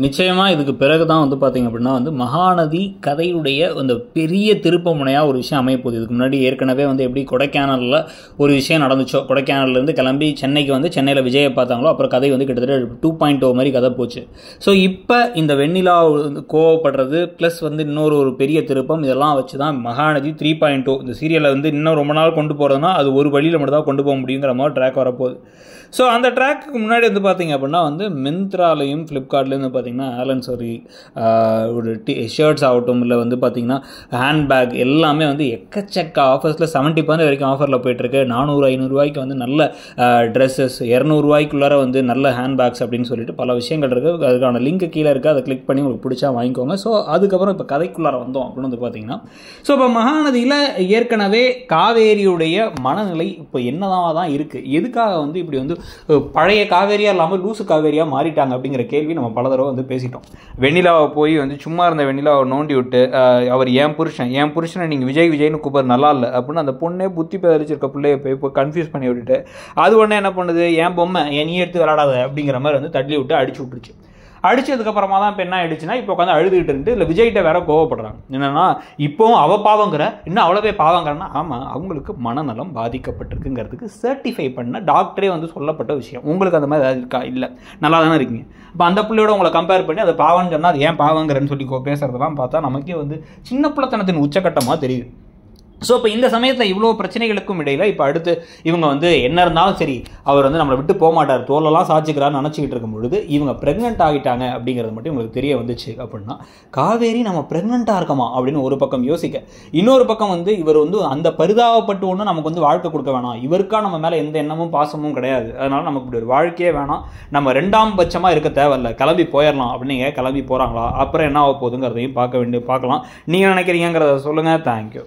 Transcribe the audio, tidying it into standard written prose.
நிச்சயமா இதுக்கு பிறகு தான் வந்து பார்த்தீங்க அப்படின்னா வந்து மகாநதி கதையுடைய அந்த பெரிய திருப்ப முனையாக ஒரு விஷயம் அமையப்போகுது. இதுக்கு முன்னாடி ஏற்கனவே வந்து எப்படி கொடைக்கானலில் ஒரு விஷயம் நடந்துச்சோ, கொடைக்கானல்லேருந்து கிளம்பி சென்னைக்கு வந்து சென்னையில் விஜயை பார்த்தாங்களோ, அப்புறம் கதை வந்து கிட்டத்தட்ட 2.0 மாதிரி கதை போச்சு. ஸோ இப்போ இந்த வெண்ணிலா வந்து கோவப்படுறது ப்ளஸ் வந்து இன்னொரு பெரிய திருப்பம் இதெல்லாம் வச்சு தான் மகாநதி 3.0 இந்த சீரியலை வந்து இன்னும் ரொம்ப நாள் கொண்டு போகிறதுனா அது ஒரு வழியில் மட்டும் தான் கொண்டு போக முடியுங்கிற மாதிரி ட்ராக் வரப்போகுது. ஸோ அந்த ட்ராக்கு முன்னாடி வந்து பார்த்தீங்க அப்படின்னா வந்து மிந்த்ராலையும் ஃப்ளிப்கார்ட்லேயும் வந்து பார்த்தீங்கன்னா ஆலன் சொரி ஒரு ஷர்ட்ஸ் ஆகட்டும், இல்லை வந்து பார்த்தீங்கன்னா ஹேண்ட்பேக் எல்லாமே வந்து எக்கச்சக்க ஆஃபர்ஸில் 70% வரைக்கும் ஆஃபரில் போயிட்டுருக்கு. 400-500 ரூபாய்க்கு வந்து நல்ல ட்ரெஸ்ஸஸ், 200 ரூபாய்க்குள்ளார வந்து நல்ல ஹேண்ட்பேக்ஸ் அப்படின்னு சொல்லிட்டு பல விஷயங்கள் இருக்குது. அதுக்கான லிங்க் கீழே இருக்குது, அதை கிளிக் பண்ணி உங்களுக்கு பிடிச்சா வாங்கிக்கோங்க. ஸோ அதுக்கப்புறம் இப்போ கதைக்குள்ளார வந்தோம் அப்படின்னு வந்து பார்த்தீங்கன்னா, ஸோ இப்போ மகாநதியில் ஏற்கனவே காவேரியுடைய மனநிலை இப்போ என்னதான் தான் இருக்குது, எதுக்காக வந்து இப்படி வந்து பழைய காவேரியாக இல்லாமல் லூசு காவேரியாக மாறிட்டாங்க அப்படிங்கிற கேள்வி நம்ம பல தடவை வந்து பேசிட்டோம். வெண்ணிலாவை போய் வந்து சும்மா இருந்த வெண்ணிலாவை நோண்டி விட்டு அவர் என் புருஷனை நீங்கள் விஜய்னு கூப்பிட்றது நல்லா இல்லை அப்படின்னு அந்த பொண்ணே புத்தி பேதலிச்சிருக்க பிள்ளைய போய் இப்போ கன்ஃபியூஸ் பண்ணி விட்டுட்டு அது ஒன்று என்ன பண்ணுது, என் பொம்மை நீ எடுத்து விளையாடாத அப்படிங்கிற மாதிரி வந்து தள்ளி விட்டு அடிச்சு விட்டுருச்சு. அடிச்சதுக்கப்புறமா தான் இப்போ என்ன ஆயிடுச்சுன்னா இப்போ உட்காந்து அழுதுகிட்டு இருந்து இல்லை விஜய்கிட்ட வேற கோவப்படுறாங்க. என்னன்னா இப்போவும் அவள் பாவங்கிற இன்னும் அவ்வளோ போய் பாவங்கிறன்னா, ஆமாம் அவங்களுக்கு மனநலம் பாதிக்கப்பட்டிருக்குங்கிறதுக்கு சர்டிஃபை பண்ண டாக்டரே வந்து சொல்லப்பட்ட விஷயம். உங்களுக்கு அந்த மாதிரி ஏதாவது இருக்கா? இல்லை, நல்லா தானே இருக்கீங்க. இப்போ அந்த பிள்ளையோட உங்களை கம்பேர் பண்ணி அதை பாவம்னு சொன்னால் அது ஏன் பாவங்கிறன்னு சொல்லி பேசுறதெல்லாம் பார்த்தா நமக்கே வந்து சின்ன பிள்ளைத்தனத்தின் உச்சக்கட்டமாக தெரியுது. ஸோ இப்போ இந்த சமயத்தில் இவ்வளோ பிரச்சனைகளுக்கும் இடையில் இப்போ அடுத்து இவங்க வந்து என்ன இருந்தாலும் சரி அவர் வந்து நம்மளை விட்டு போக மாட்டார், தோலெல்லாம் சாச்சிக்கிறான்னு நினச்சிக்கிட்டு இருக்கும் பொழுது இவங்க ப்ரெக்னென்ட் ஆகிட்டாங்க அப்படிங்கிறது மட்டும் உங்களுக்கு தெரிய வந்துச்சு அப்படின்னா, காவேரி நம்ம ப்ரெக்னென்ட்டாக இருக்கமா அப்படின்னு ஒரு பக்கம் யோசிக்க, இன்னொரு பக்கம் வந்து இவர் வந்து அந்த பரிதாபப்பட்டு ஒன்று நமக்கு வந்து வாழ்க்கை கொடுக்க வேணாம், இவருக்கா நம்ம மேலே எந்த எண்ணமும் பாசமும் கிடையாது, அதனால நமக்கு இப்படி ஒரு வாழ்க்கையே வேணாம், நம்ம 2ஆம் பட்சமாக இருக்க தேவையில்லை, கிளம்பி போயிடலாம் அப்படிங்க. கிளம்பி போகிறாங்களா, அப்புறம் என்ன ஆக போகுதுங்கிறதையும் பார்க்கலாம். நீங்கள் நினைக்கிறீங்கிறத சொல்லுங்கள். தேங்க்யூ.